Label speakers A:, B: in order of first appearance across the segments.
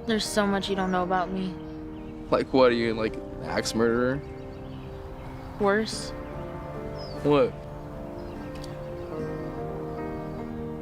A: There's so much you don't know about me.
B: Like what, are you like an axe murderer?
A: Worse,
B: What?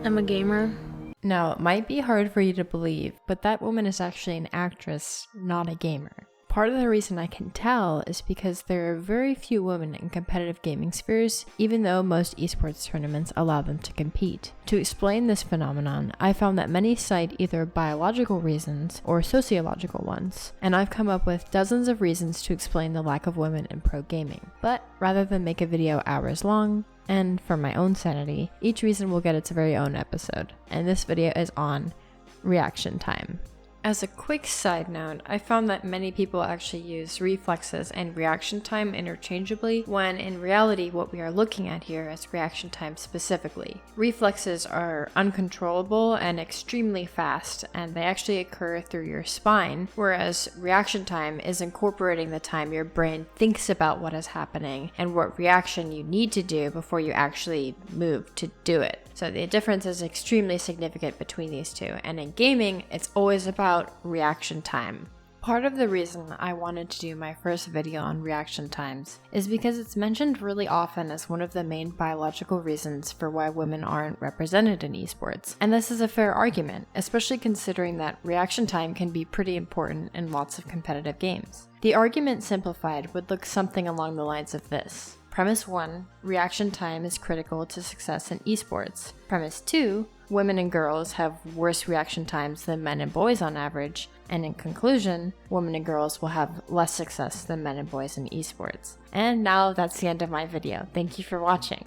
A: I'm a gamer.
C: Now, it might be hard for you to believe, but that woman is actually an actress, not a gamer. Part of the reason I can tell is because there are very few women in competitive gaming spheres, even though most esports tournaments allow them to compete. To explain this phenomenon, I found that many cite either biological reasons or sociological ones, and I've come up with dozens of reasons to explain the lack of women in pro gaming. But rather than make a video hours long, and for my own sanity, each reason will get its very own episode, and this video is on reaction time. As a quick side note, I found that many people actually use reflexes and reaction time interchangeably, when in reality what we are looking at here is reaction time specifically. Reflexes are uncontrollable and extremely fast, and they actually occur through your spine, whereas reaction time is incorporating the time your brain thinks about what is happening and what reaction you need to do before you actually move to do it. So the difference is extremely significant between these two, and in gaming, it's always about reaction time. Part of the reason I wanted to do my first video on reaction times is because it's mentioned really often as one of the main biological reasons for why women aren't represented in esports. And this is a fair argument, especially considering that reaction time can be pretty important in lots of competitive games. The argument simplified would look something along the lines of this. Premise 1, reaction time is critical to success in esports. Premise 2, women and girls have worse reaction times than men and boys on average. And in conclusion, women and girls will have less success than men and boys in esports. And now that's the end of my video. Thank you for watching.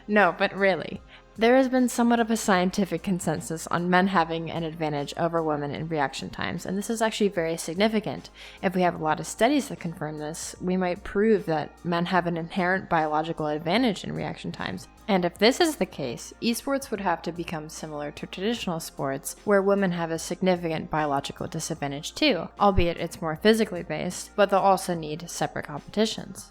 C: No, but really. There has been somewhat of a scientific consensus on men having an advantage over women in reaction times, and this is actually very significant. If we have a lot of studies that confirm this, we might prove that men have an inherent biological advantage in reaction times. And if this is the case, esports would have to become similar to traditional sports, where women have a significant biological disadvantage too, albeit it's more physically based, but they'll also need separate competitions.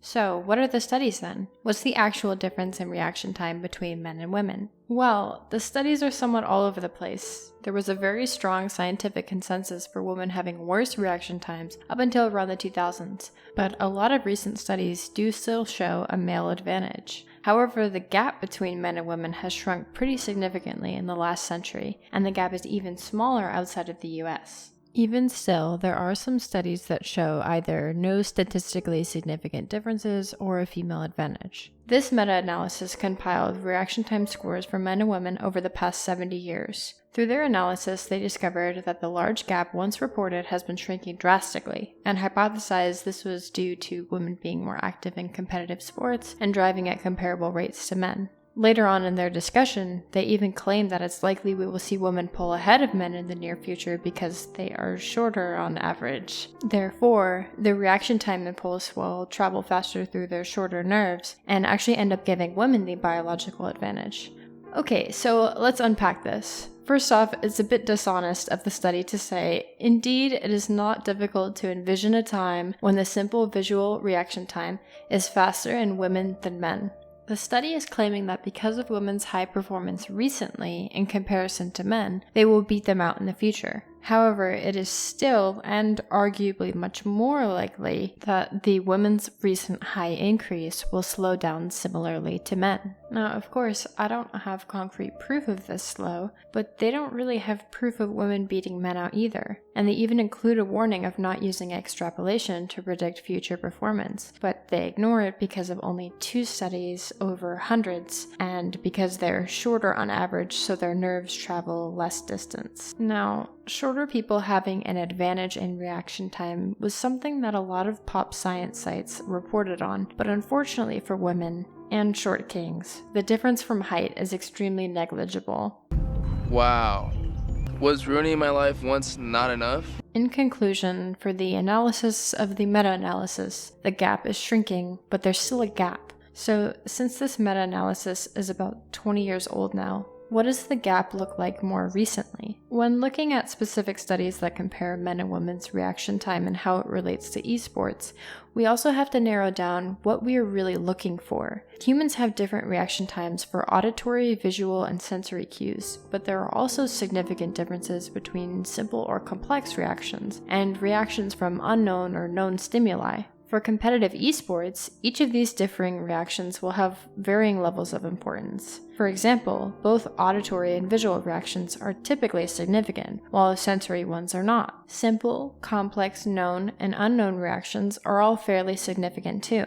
C: So, what are the studies then? What's the actual difference in reaction time between men and women? Well, the studies are somewhat all over the place. There was a very strong scientific consensus for women having worse reaction times up until around the 2000s, but a lot of recent studies do still show a male advantage. However, the gap between men and women has shrunk pretty significantly in the last century, and the gap is even smaller outside of the US. Even still, there are some studies that show either no statistically significant differences or a female advantage. This meta-analysis compiled reaction time scores for men and women over the past 70 years. Through their analysis, they discovered that the large gap once reported has been shrinking drastically, and hypothesized this was due to women being more active in competitive sports and driving at comparable rates to men. Later on in their discussion, they even claim that it's likely we will see women pull ahead of men in the near future because they are shorter on average. Therefore, the reaction time impulse will travel faster through their shorter nerves and actually end up giving women the biological advantage. Okay, so let's unpack this. First off, it's a bit dishonest of the study to say, indeed, it is not difficult to envision a time when the simple visual reaction time is faster in women than men. The study is claiming that because of women's high performance recently in comparison to men, they will beat them out in the future. However, it is still, and arguably much more likely, that the women's recent high increase will slow down similarly to men. Now, of course, I don't have concrete proof of this slow, but they don't really have proof of women beating men out either. And they even include a warning of not using extrapolation to predict future performance, but they ignore it because of only 2 studies over hundreds, and because they're shorter on average, so their nerves travel less distance. Now, shorter people having an advantage in reaction time was something that a lot of pop science sites reported on, but unfortunately for women and short kings, the difference from height is extremely negligible.
B: Wow. Was ruining my life once not enough?
C: In conclusion, for the analysis of the meta-analysis, the gap is shrinking, but there's still a gap. So, since this meta-analysis is about 20 years old now, What does the gap look like more recently? When looking at specific studies that compare men and women's reaction time and how it relates to esports, we also have to narrow down what we are really looking for. Humans have different reaction times for auditory, visual, and sensory cues, but there are also significant differences between simple or complex reactions and reactions from unknown or known stimuli. For competitive esports, each of these differing reactions will have varying levels of importance. For example, both auditory and visual reactions are typically significant, while sensory ones are not. Simple, complex, known, and unknown reactions are all fairly significant too.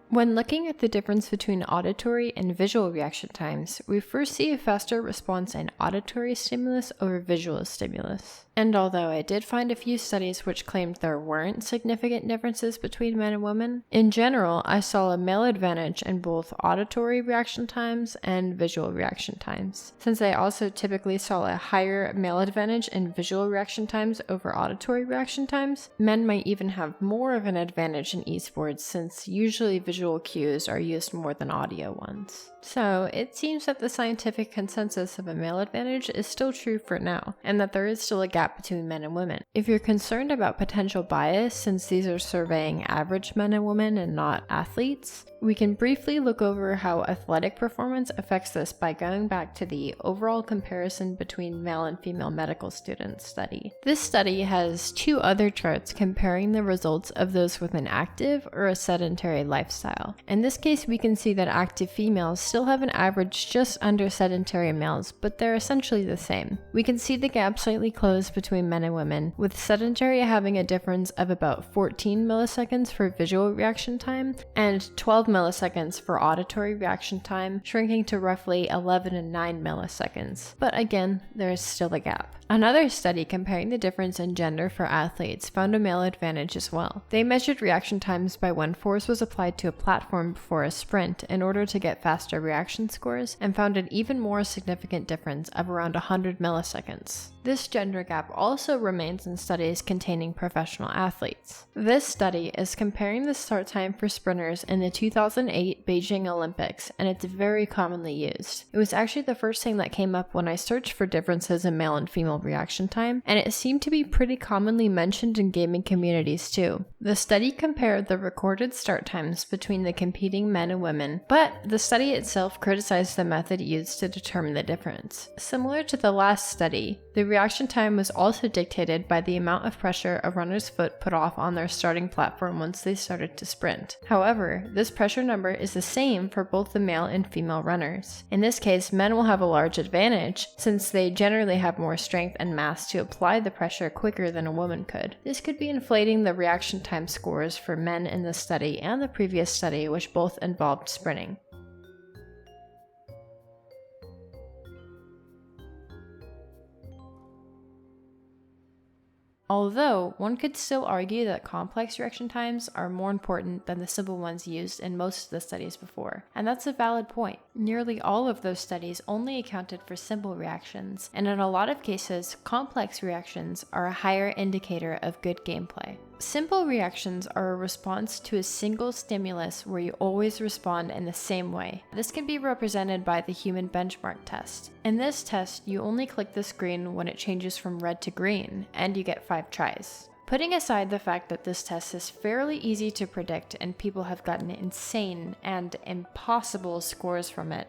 C: When looking at the difference between auditory and visual reaction times, we first see a faster response in auditory stimulus over visual stimulus. And although I did find a few studies which claimed there weren't significant differences between men and women, in general I saw a male advantage in both auditory reaction times and visual reaction times. Since I also typically saw a higher male advantage in visual reaction times over auditory reaction times, men might even have more of an advantage in esports since usually visual cues are used more than audio ones. So it seems that the scientific consensus of a male advantage is still true for now, and that there is still a gap between men and women. If you're concerned about potential bias, since these are surveying average men and women and not athletes, we can briefly look over how athletic performance affects this by going back to the overall comparison between male and female medical students study. This study has two other charts comparing the results of those with an active or a sedentary lifestyle. In this case, we can see that active females still have an average just under sedentary males, but they're essentially the same. We can see the gap slightly closed between men and women, with sedentary having a difference of about 14 milliseconds for visual reaction time and 12 milliseconds for auditory reaction time, shrinking to roughly 11 and 9 milliseconds. But again, there is still a gap. Another study comparing the difference in gender for athletes found a male advantage as well. They measured reaction times by when force was applied to a platform before a sprint in order to get faster reaction scores, and found an even more significant difference of around 100 milliseconds. This gender gap also remains in studies containing professional athletes. This study is comparing the start time for sprinters in the 2008 Beijing Olympics, and it's very commonly used. It was actually the first thing that came up when I searched for differences in male and female reaction time, and it seemed to be pretty commonly mentioned in gaming communities too. The study compared the recorded start times between the competing men and women, but the study itself criticized the method used to determine the difference. Similar to the last study, the reaction time was also dictated by the amount of pressure a runner's foot put off on their starting platform once they started to sprint. However, this pressure number is the same for both the male and female runners. In this case, men will have a large advantage since they generally have more strength and mass to apply the pressure quicker than a woman could. This could be inflating the reaction time scores for men in this study and the previous study, which both involved sprinting. Although, one could still argue that complex reaction times are more important than the simple ones used in most of the studies before, and that's a valid point. Nearly all of those studies only accounted for simple reactions, and in a lot of cases, complex reactions are a higher indicator of good gameplay. Simple reactions are a response to a single stimulus where you always respond in the same way. This can be represented by the human benchmark test. In this test, you only click the screen when it changes from red to green, and you get 5 tries. Putting aside the fact that this test is fairly easy to predict and people have gotten insane and impossible scores from it,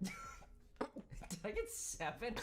D: Did I get 7?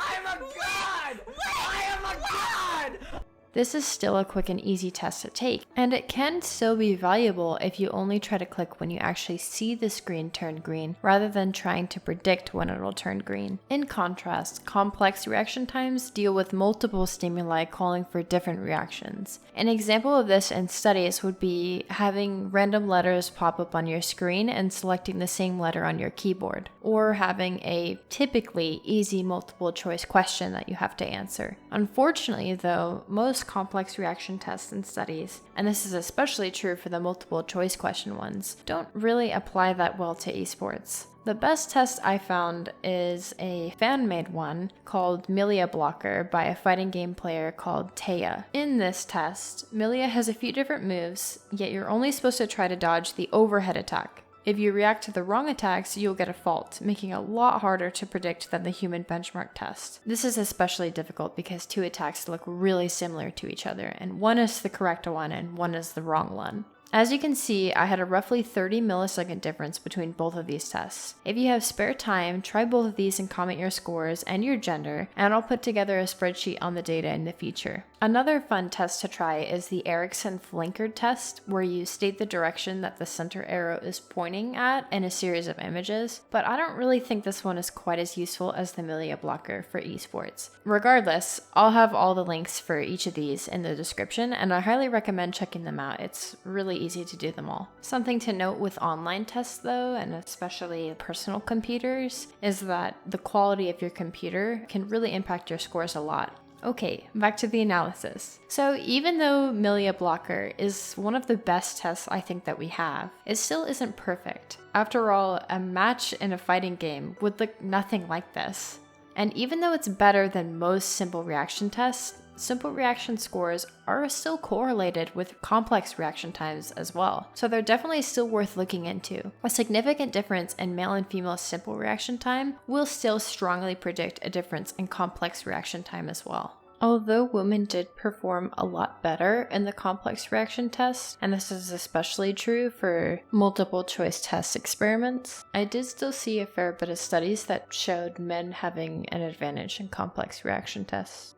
D: I am a god! I am a god!
C: this is still a quick and easy test to take, and it can still be valuable if you only try to click when you actually see the screen turn green, rather than trying to predict when it'll turn green. In contrast, complex reaction times deal with multiple stimuli calling for different reactions. An example of this in studies would be having random letters pop up on your screen and selecting the same letter on your keyboard, or having a typically easy multiple choice question that you have to answer. Unfortunately though, most most complex reaction tests and studies, and this is especially true for the multiple choice question ones, don't really apply that well to esports. The best test I found is a fan-made one called Millia blocker by a fighting game player called Taya. In this test, Millia has a few different moves, yet you're only supposed to try to dodge the overhead attack. If you react to the wrong attacks, you'll get a fault, making it a lot harder to predict than the human benchmark test. This is especially difficult because two attacks look really similar to each other, and one is the correct one and one is the wrong one. As you can see, I had a roughly 30 millisecond difference between both of these tests. If you have spare time, try both of these and comment your scores and your gender, and I'll put together a spreadsheet on the data in the future. Another fun test to try is the Eriksen Flanker test, where you state the direction that the center arrow is pointing at in a series of images, but I don't really think this one is quite as useful as the Millia blocker for esports. Regardless, I'll have all the links for each of these in the description, and I highly recommend checking them out. It's really easy to do them all. Something to note with online tests though, and especially personal computers, is that the quality of your computer can really impact your scores a lot. Okay, back to the analysis. So even though Millia blocker is one of the best tests I think that we have, it still isn't perfect. After all, a match in a fighting game would look nothing like this. And even though it's better than most simple reaction tests, simple reaction scores are still correlated with complex reaction times as well, so they're definitely still worth looking into. A significant difference in male and female simple reaction time will still strongly predict a difference in complex reaction time as well. Although women did perform a lot better in the complex reaction tests, and this is especially true for multiple choice test experiments, I did still see a fair bit of studies that showed men having an advantage in complex reaction tests.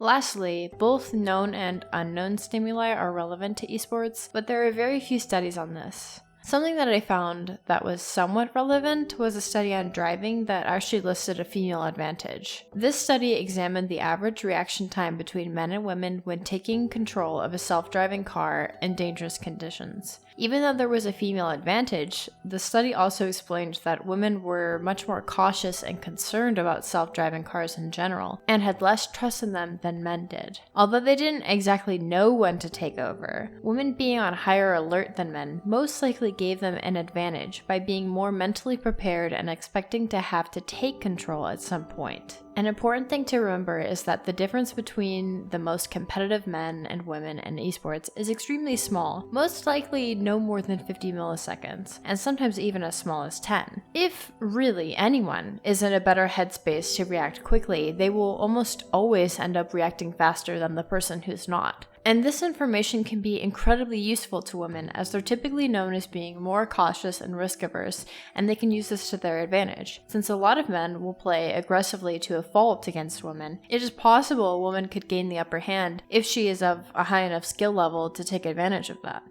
C: Lastly, both known and unknown stimuli are relevant to esports, but there are very few studies on this. Something that I found that was somewhat relevant was a study on driving that actually listed a female advantage. This study examined the average reaction time between men and women when taking control of a self-driving car in dangerous conditions. Even though there was a female advantage, the study also explained that women were much more cautious and concerned about self-driving cars in general, and had less trust in them than men did. Although they didn't exactly know when to take over, women being on higher alert than men most likely gave them an advantage by being more mentally prepared and expecting to have to take control at some point. An important thing to remember is that the difference between the most competitive men and women in esports is extremely small, most likely no more than 50 milliseconds, and sometimes even as small as 10. If really anyone is in a better headspace to react quickly, they will almost always end up reacting faster than the person who's not. And this information can be incredibly useful to women, as they're typically known as being more cautious and risk-averse, and they can use this to their advantage. Since a lot of men will play aggressively to a fault against women, it is possible a woman could gain the upper hand if she is of a high enough skill level to take advantage of that.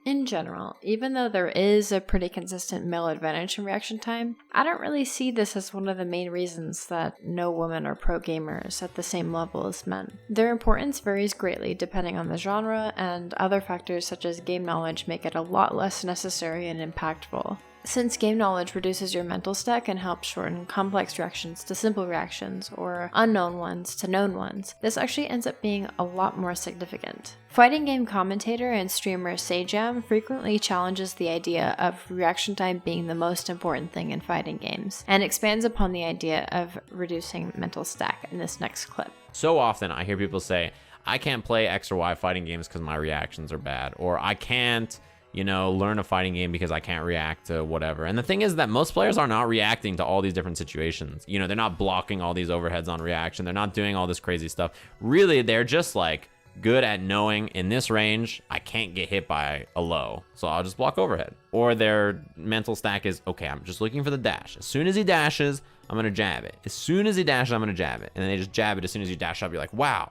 C: In general, even though there is a pretty consistent male advantage in reaction time, I don't really see this as one of the main reasons that no women are pro gamers at the same level as men. Their importance varies greatly depending on the genre, and other factors such as game knowledge make it a lot less necessary and impactful. Since game knowledge reduces your mental stack and helps shorten complex reactions to simple reactions, or unknown ones to known ones, this actually ends up being a lot more significant. Fighting game commentator and streamer Sajam frequently challenges the idea of reaction time being the most important thing in fighting games, and expands upon the idea of reducing mental stack in this next clip.
E: So often I hear people say, I can't play X or Y fighting games because my reactions are bad, or I can't learn a fighting game because I can't react to whatever. And the thing is that most players are not reacting to all these different situations. They're not blocking all these overheads on reaction. They're not doing all this crazy stuff. Really, they're just like good at knowing in this range, I can't get hit by a low, so I'll just block overhead. Or their mental stack is, okay, I'm just looking for the dash. As soon as he dashes, I'm going to jab it. As soon as he dashes, I'm going to jab it. And then they just jab it as soon as you dash up. You're like, wow,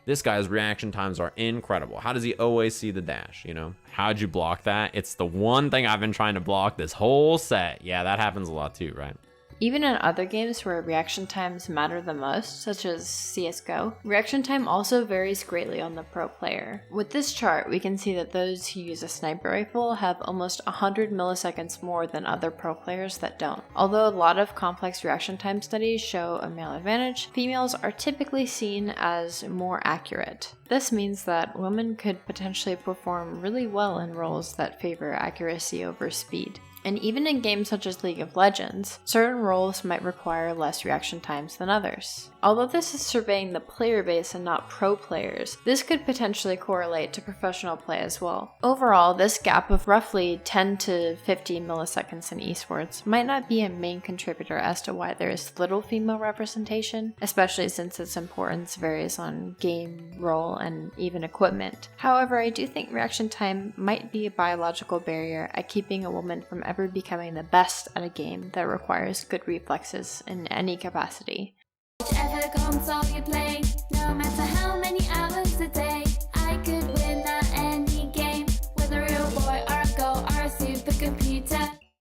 E: this guy's reaction times are incredible. How does he always see the dash, How'd you block that? It's the one thing I've been trying to block this whole set. Yeah, that happens a lot too, right?
C: Even in other games where reaction times matter the most, such as CSGO, reaction time also varies greatly on the pro player. With this chart, we can see that those who use a sniper rifle have almost 100 milliseconds more than other pro players that don't. Although a lot of complex reaction time studies show a male advantage, females are typically seen as more accurate. This means that women could potentially perform really well in roles that favor accuracy over speed. And even in games such as League of Legends, certain roles might require less reaction times than others. Although this is surveying the player base and not pro players, this could potentially correlate to professional play as well. Overall, this gap of roughly 10 to 50 milliseconds in esports might not be a main contributor as to why there is little female representation, especially since its importance varies on game, role, and even equipment. However, I do think reaction time might be a biological barrier at keeping a woman from ever becoming the best at a game that requires good reflexes in any capacity.
F: Whichever console you play